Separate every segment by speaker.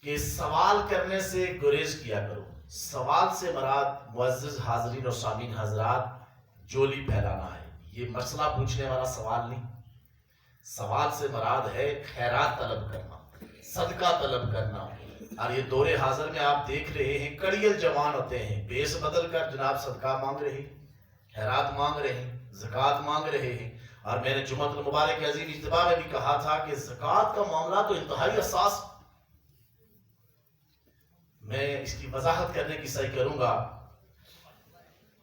Speaker 1: کہ سوال کرنے سے گریز کیا کرو. سوال سے مراد معزز حاضرین اور سامعین حضرات جولی پھیلانا ہے. یہ مسئلہ پوچھنے والا سوال نہیں. سوال سے مراد ہے خیرات طلب کرنا, صدقہ طلب کرنا. اور یہ دور حاضر میں آپ دیکھ رہے ہیں کڑیل جوان ہوتے ہیں, بیس بدل کر جناب صدقہ مانگ رہے ہیں, خیرات مانگ رہے ہیں, زکوٰۃ مانگ رہے ہیں. اور میں نے جمعۃ المبارک عظیم اجتماع میں بھی کہا تھا کہ زکوٰۃ کا معاملہ تو انتہائی حساس. میں اس کی وضاحت کرنے کی سعی کروں گا.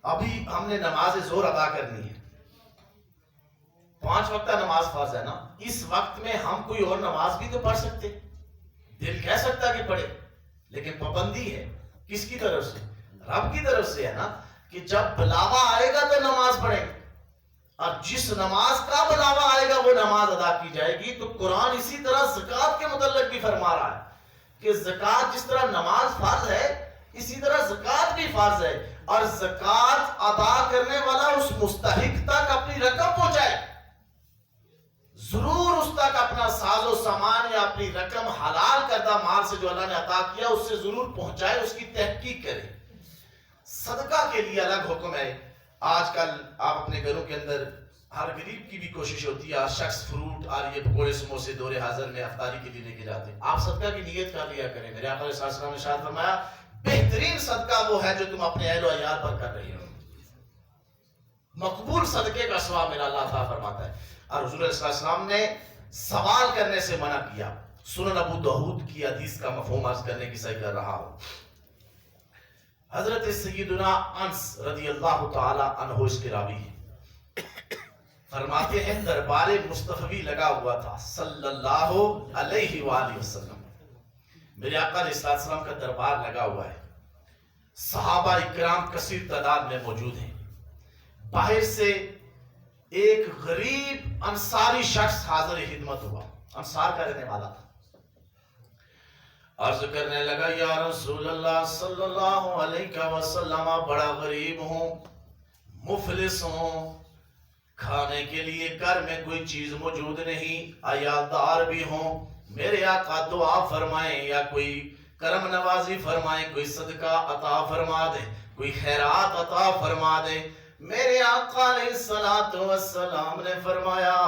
Speaker 1: ابھی ہم نے نماز ظہر ادا کرنی ہے, 5 وقتہ نماز فرض ہے نا. اس وقت میں ہم کوئی اور نماز بھی تو پڑھ سکتے, دل کہہ سکتا کہ پڑھے, لیکن پابندی ہے کس کی طرف سے؟ رب کی طرف سے ہے نا, کہ جب بلاوا آئے گا تو نماز پڑھیں, اور جس نماز کا بلاوا آئے گا وہ نماز ادا کی جائے گی. تو قرآن اسی طرح زکوٰۃ کے متعلق بھی فرما رہا ہے کہ زکوٰۃ جس طرح نماز فرض ہے اسی طرح زکوٰۃ بھی فرض ہے, اور زکوٰۃ ادا کرنے والا اس مستحق تک اپنی رقم پہنچائے. ضرور اس تک اپنا ساز و سامان یا اپنی رقم حلال کردہ مال سے جو اللہ نے عطا کیا اس سے ضرور پہنچائے, اس کی تحقیق کرے. صدقہ کے لیے الگ حکم ہے. آج کل آپ اپنے گھروں کے اندر ہر غریب کی بھی کوشش ہوتی ہے, شخص فروٹ اور یہ پکوڑے سموسے دور حاضر میں افطاری کے لیے لے کے جاتے ہیں. آپ صدقہ کی نیت کر لیا کریں. میرے آقا صلی اللہ علیہ وسلم نے ارشاد فرمایا بہترین صدقہ وہ ہے جو تم اپنے اہل و عیال پر کر رہے ہو. مقبول صدقے کا ثواب میرا اللہ تعالیٰ فرماتا ہے. اور حضور صلی اللہ علیہ وسلم نے سوال کرنے سے منع کیا. سنن ابو داؤد کی حدیث کا مفہوم عرض کرنے کی سعی کر رہا ہوں. حضرت سیدنا انس رضی اللہ تعالی عنہ اس کے راوی ہیں, فرماتے ہیں دربار مصطفی لگا ہوا تھا صلی اللہ علیہ وآلہ وسلم. میرے آقا علیہ السلام کا دربار لگا ہوا ہے. صحابہ اکرام کثیر تعداد میں موجود ہیں. باہر سے ایک غریب انصاری شخص حاضر خدمت ہوا, انصار کا رہنے والا تھا. عرض کرنے لگا یا رسول اللہ صلی اللہ علیہ وسلم, بڑا غریب ہوں, مفلس ہوں, کھانے کے لیے گھر میں کوئی چیز موجود نہیں, عیالدار بھی ہوں. میرے آقا دعا فرمائیں یا کوئی کرم نوازی فرمائیں, کوئی صدقہ عطا فرما دے, کوئی خیرات عطا فرما دے. میرے آقا علیہ السلام نے فرمایا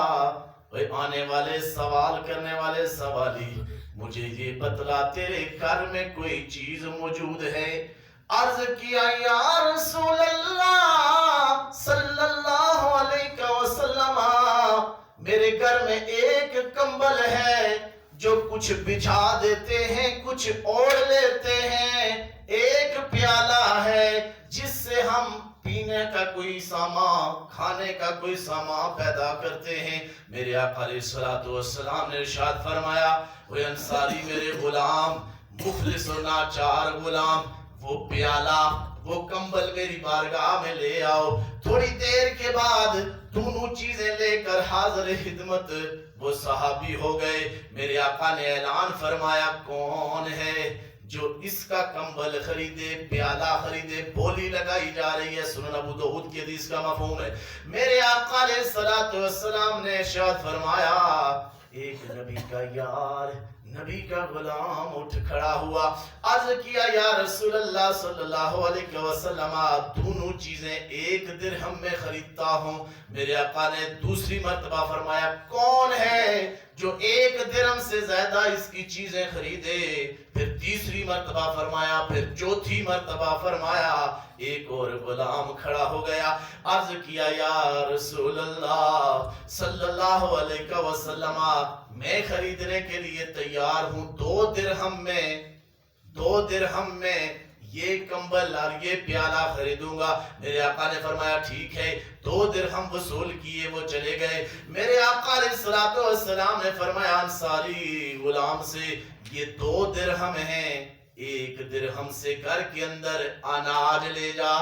Speaker 1: آنے والے سوال کرنے والے سوالی, مجھے یہ بتلا تیرے گھر میں کوئی چیز موجود ہے؟ عرض کیا یا رسول اللہ صلی اللہ علیہ وسلم, میرے گھر میں ایک کمبل ہے جو کچھ بچھا دیتے ہیں کچھ اوڑھ لیتے ہیں, ایک پیالہ ہے جس سے ہم پینے کا کوئی سامان, کھانے کا کوئی سامان پیدا کرتے ہیں. میرے آقا علیہ السلام نے ارشاد فرمایا وہ انصاری میرے غلام, مفلس و ناچار غلام, وہ پیالہ وہ کمبل میری بارگاہ میں لے آؤ. تھوڑی دیر کے بعد دونوں چیزیں لے کر حاضر خدمت وہ صحابی ہو گئے. میرے آقا نے اعلان فرمایا کون ہے جو اس کا کمبل خریدے, پیالہ خریدے؟ بولی لگائی جا رہی ہے. سنن ابو داؤد کی حدیث کا مفہوم ہے. میرے آقا علیہ السلام نے ارشاد فرمایا ایک نبی کا یار, نبی کا غلام اٹھ کھڑا ہوا. عرض کیا یا رسول اللہ صلی اللہ علیہ وسلم, دونوں چیزیں 1 درہم میں خریدتا ہوں. میرے آقا نے دوسری مرتبہ فرمایا کون ہے جو 1 درہم سے زیادہ اس کی چیزیں خریدے؟ پھر تیسری مرتبہ فرمایا, پھر چوتھی مرتبہ فرمایا. ایک اور غلام کھڑا ہو گیا. عرض کیا یا رسول اللہ صلی اللہ علیہ وسلم, میں خریدنے کے لیے تیار ہوں, 2 درہم میں یہ کمبل اور یہ پیالہ خریدوں گا. میرے آقا نے فرمایا ٹھیک ہے. 2 درہم وصول کیے, وہ چلے گئے. میرے آقا علیہ السلام نے فرمایا انصاری غلام سے یہ 2 درہم ہیں, 1 درہم سے گھر کے اندر اناج لے جا,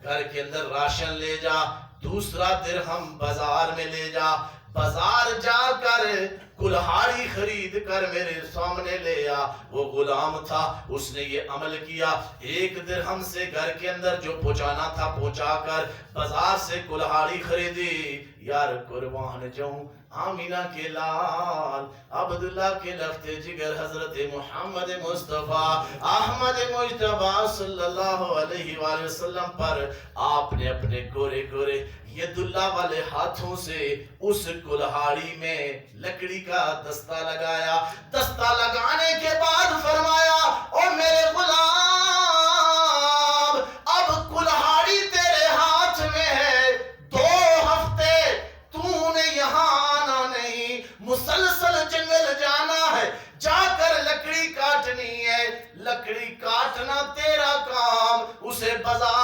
Speaker 1: گھر کے اندر راشن لے جا. دوسرا درہم بازار میں لے جا, بازار جا کر کلہاڑی خرید کر میرے سامنے لے آ. وہ غلام تھا, اس نے یہ عمل کیا. 1 درہم سے گھر کے اندر جو پہنچانا تھا پہنچا کر بازار سے کلہاڑی خریدی. یار قربان جاؤں آمینہ کے لال عبداللہ کے لخت جگر حضرت محمد مصطفیٰ احمد مجتبیٰ صلی اللہ علیہ وآلہ وسلم پر آپ نے اپنے گورے گورے ید اللہ والے ہاتھوں سے اس کلہاڑی میں لکڑی کا دستہ لگایا. دستہ لگانے کے بعد فرمایا او میرے غلام